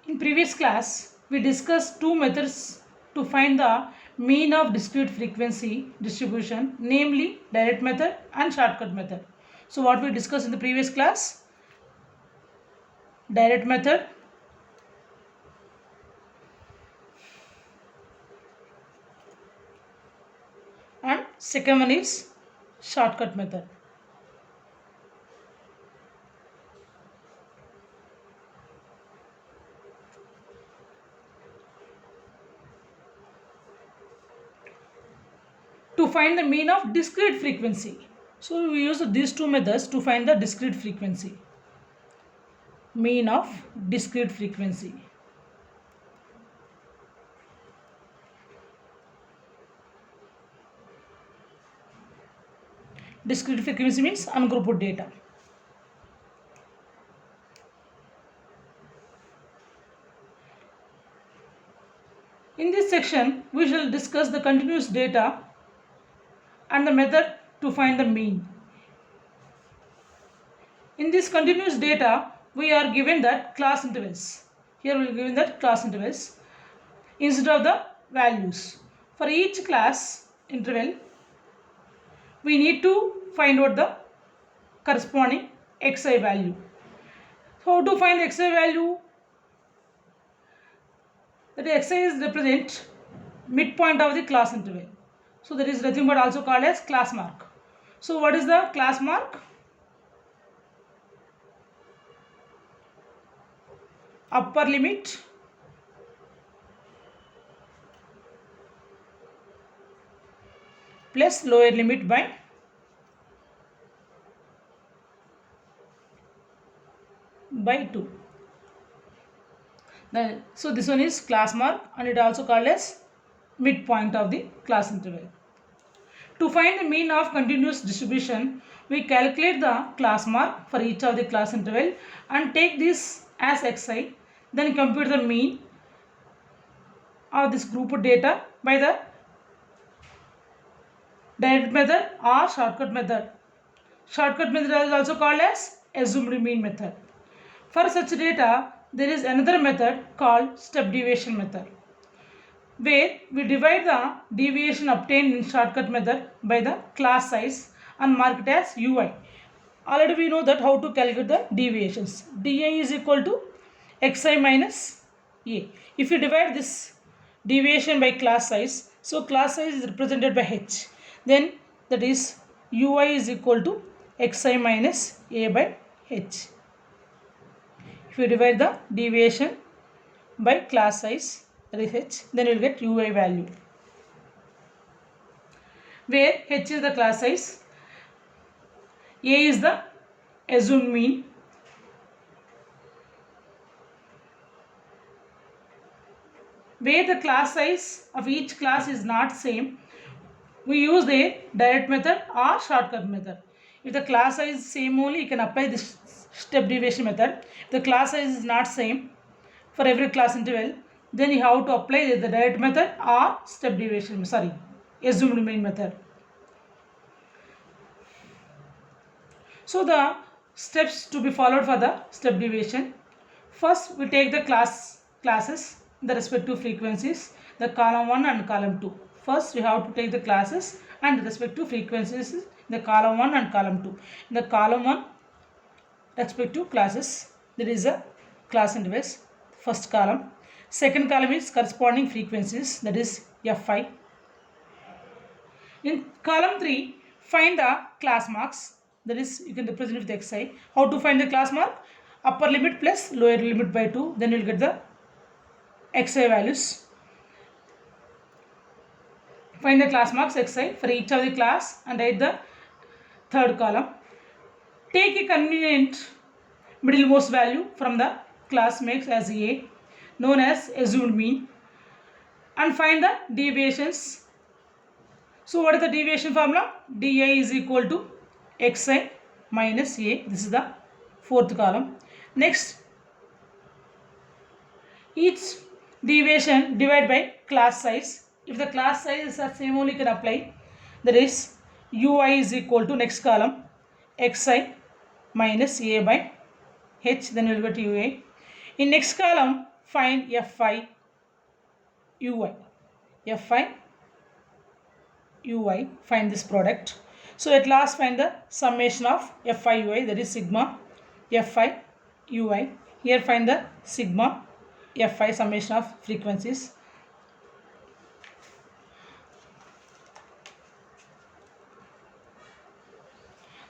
In previous class, we discussed two methods to find the mean of discrete frequency distribution, namely direct method and shortcut method. So what we discussed in the previous class? Direct method and second one is shortcut method. To find the mean of discrete frequency. So we use these two methods to find the discrete frequency. Mean of discrete frequency. Discrete frequency means ungrouped data. In this section, we shall discuss the continuous data and the method to find the mean. In this continuous data, we are given that class intervals. Here we are given that class intervals instead of the values. For each class interval, we need to find out the corresponding xi value. So how to find the xi value? That xi is represent midpoint of the class interval. So there is nothing but also called as class mark. So what is the class mark? Upper limit plus lower limit by by 2. So this one is class mark and it also called as midpoint of the class interval. To find the mean of continuous distribution, we calculate the class mark for each of the class interval and take this as xi, then compute the mean of this group data by the direct method or shortcut method. Shortcut method is also called as assumed mean method. For such data, there is another method called step deviation method, where we divide the deviation obtained in shortcut method by the class size and mark it as ui. Already we know that how to calculate the deviations. dA is equal to xi minus a. If you divide this deviation by class size, so class size is represented by h, then that is ui is equal to xi minus a by h. If you divide the deviation by class size, that is h, then you will get ui value, where h is the class size, a is the assumed mean, where the class size of each class is not same, we use the direct method or shortcut method. If the class size is same only, you can apply this step deviation method. If the class size is not same for every class interval, then you have to apply the direct method or step deviation, assumed mean method. So the steps to be followed for the step deviation. First, we take the classes, the respective frequencies, the column 1 and column 2. First, we have to take the classes and the respective frequencies, the column 1 and column 2. In the column 1, respective classes, there is a class intervals, first column. Second column is corresponding frequencies, that is fi. In column 3, find the class marks, that is you can represent it with xi. How to find the class mark? Upper limit plus lower limit by 2, then you will get the xi values. Find the class marks xi for each of the class and write the third column. Take a convenient middlemost value from the class makes as a, known as assumed mean, and find the deviations. So what is the deviation formula? dA is equal to xi minus a. This is the fourth column. Next, each deviation divided by class size. If the class size is the same only, you can apply. That is ui is equal to next column xi minus a by h, then you will get ua. In next column, find Fi ui. Fi ui, find this product. So at last find the summation of Fi ui, that is sigma Fi ui. Here find the sigma Fi, summation of frequencies.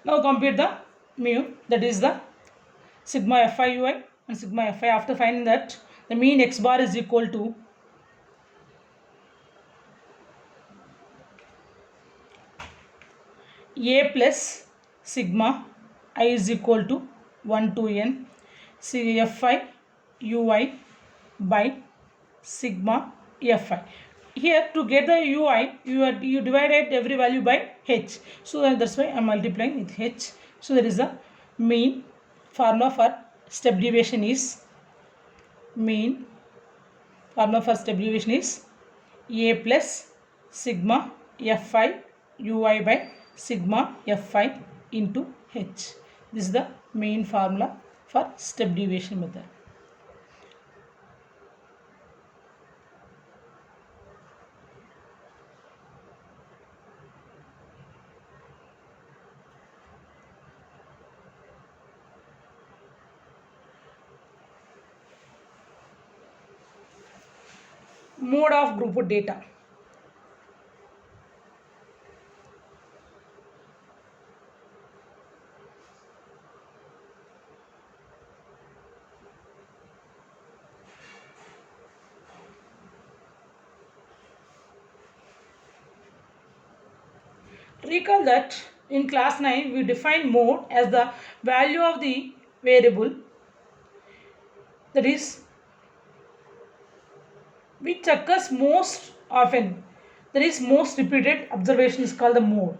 Now compute the mu, that is the sigma Fi ui and sigma Fi. After finding that, the mean x bar is equal to a plus sigma I is equal to 1 to n Fi ui by sigma Fi. Here to get the ui, you divided every value by h. So that's why I am multiplying with h. So there is a mean formula for step deviation is a plus sigma Fi ui by sigma Fi into h. This is the main formula for step deviation method. Mode of group data. Recall that in class 9 we defined mode as the value of the variable, that is which occurs most often, that is most repeated observation is called the mode,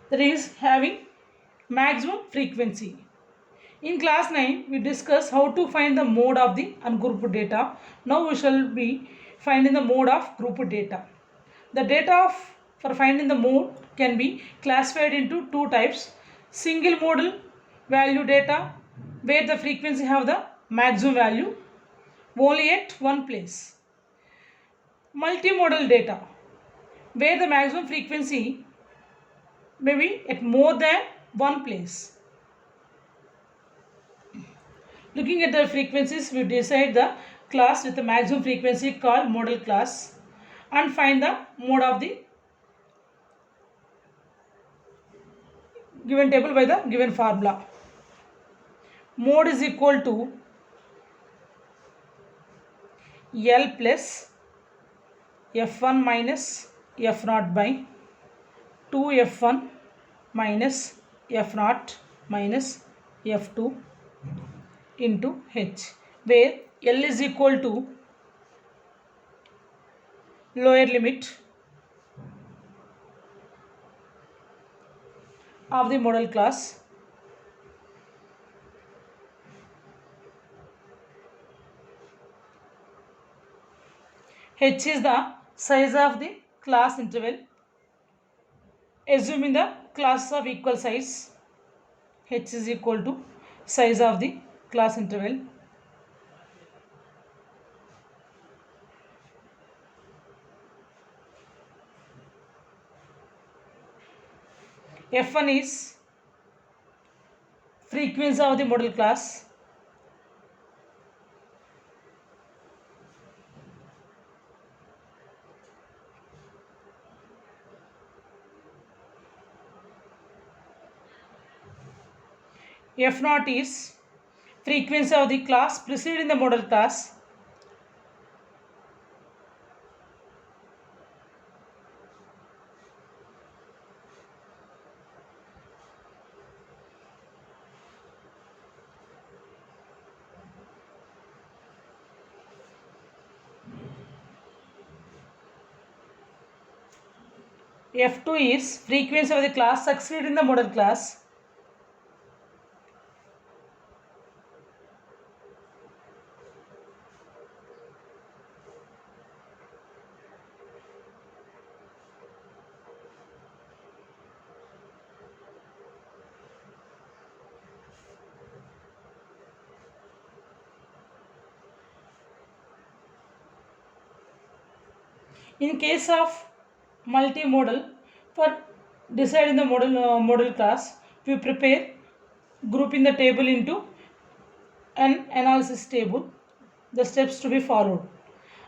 that is having maximum frequency. In class 9 we discussed how to find the mode of the ungrouped data. Now we shall be finding the mode of grouped data. The data for finding the mode can be classified into two types: single modal value data, where the frequency have the maximum value only at one place; multimodal data, where the maximum frequency may be at more than one place. Looking at the frequencies, we decide the class with the maximum frequency called modal class and find the mode of the given table by the given formula. Mode is equal to L plus F1 minus F0 by 2F1 minus F0 minus F2 into H, where L is equal to lower limit of the modal class, H is the size of the class interval, assuming the classes of equal size, H is equal to size of the class interval. F1 is frequency of the modal class, F0 is frequency of the class preceding the modal class, F2 is frequency of the class succeeding the modal class, In case of multimodal, for deciding the model class, we prepare grouping the table into an analysis table. The steps to be followed.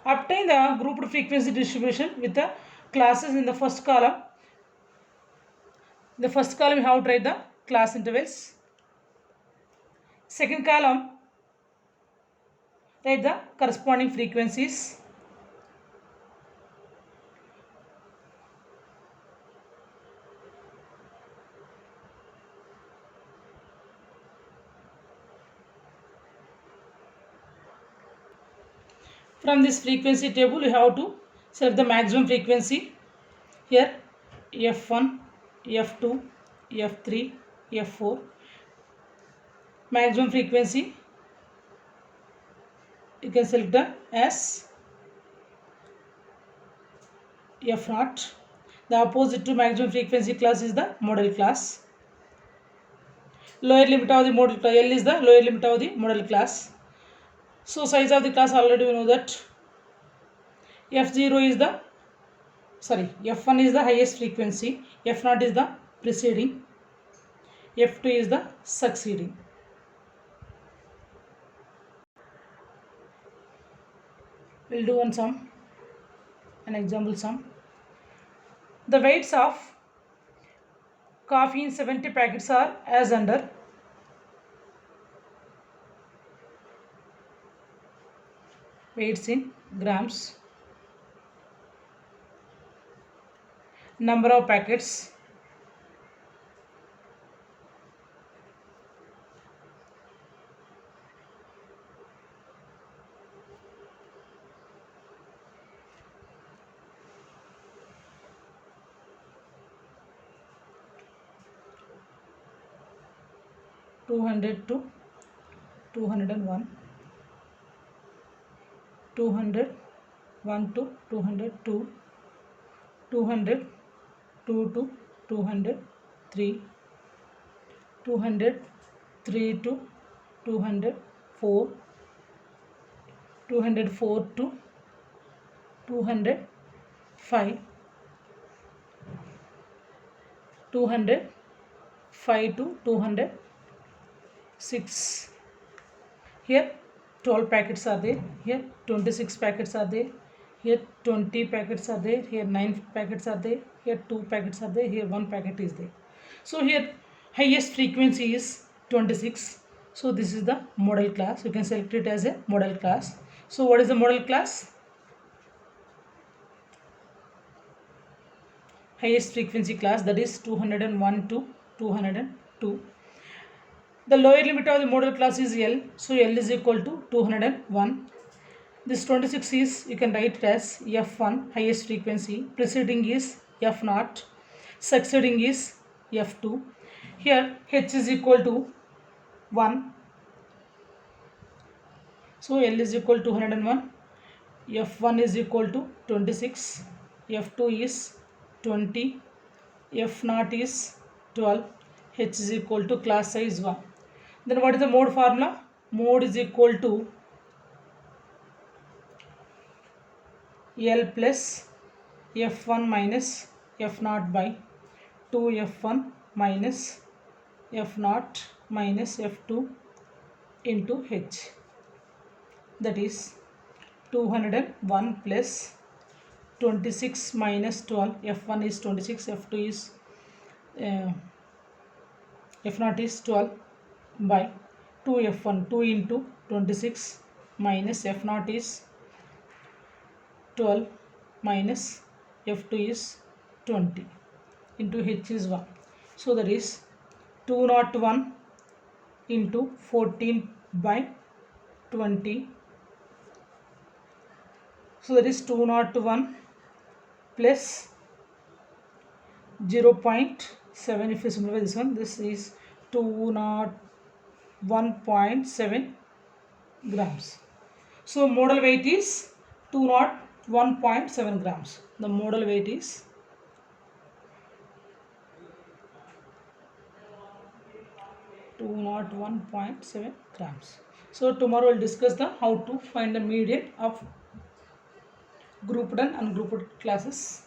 Obtain the grouped frequency distribution with the classes in the first column. In the first column, we have to write the class intervals. Second column, write the corresponding frequencies. From this frequency table, you have to select the maximum frequency. Here, F1, F2, F3, F4. Maximum frequency, you can select the as F0. The opposite to maximum frequency class is the model class. Lower limit of the model class, L is the lower limit of the model class. So size of the class already we know that F0 is the F1 is the highest frequency, F0 is the preceding, F2 is the succeeding. We'll do an example sum. The weights of coffee in 70 packets are as under. Weights in grams. Number of packets. (200 to 201), 201 to 202, 202 to 203, 203 to 204, 204 to 205, 205 to 206. Here 12 packets are there, here 26 packets are there, here 20 packets are there, here 9 packets are there, here 2 packets are there, here 1 packet is there. So here highest frequency is 26. So this is the model class. You can select it as a model class. So what is the model class? Highest frequency class, that is 201 to 202. The lower limit of the model class is L, so L is equal to 201. This 26 is, you can write it as F1, highest frequency, preceding is F0, succeeding is F2. Here H is equal to 1, so L is equal to 201, F1 is equal to 26, F2 is 20, F0 is 12, H is equal to class size 1. Then what is the mode formula? Mode is equal to L plus F1 minus F0 by 2F1 minus F0 minus F2 into H. That is 201 plus 26 minus 12. F1 is 26, F2 is F0 is 12 by 2F1, 2 into 26 minus F0 is 12 minus F2 is 20 into H is 1. So that is 201 into 14 by 20. So that is 201 plus 0.7. If you simplify this one, this is 201.7 grams. So modal weight is 201.7 grams. The modal weight is 201.7 grams. So tomorrow we'll discuss the how to find the median of grouped and ungrouped classes.